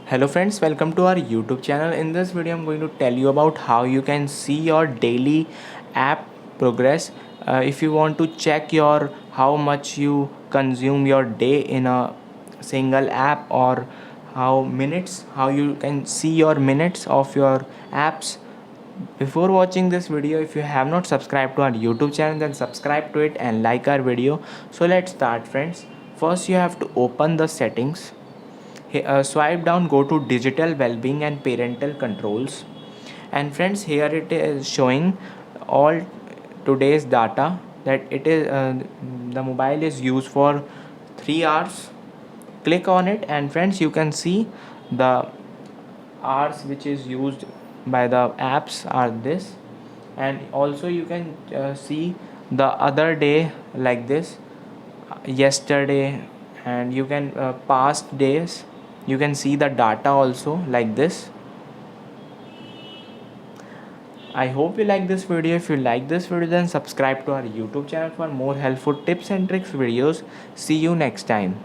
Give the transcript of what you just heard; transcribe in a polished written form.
Hello friends, welcome to our YouTube channel. In this video I'm going to tell you about how you can see your daily app progress. If you want to check your how much you consume your day in a single app, or how you can see your minutes of your apps. Before watching this video, if you have not subscribed to our YouTube channel, then subscribe to it and like our video. So let's start friends. First you have to open the settings. Swipe down, go to digital well-being and parental controls, and friends, here it is showing all today's data that it is the mobile is used for 3 hours. Click on it and friends, you can see the hours which is used by the apps are this, and also you can see the other day like this, yesterday, and you can past days. You can see the data also like this. I hope you like this video. If you like this video, then subscribe to our YouTube channel for more helpful tips and tricks videos. See you next time.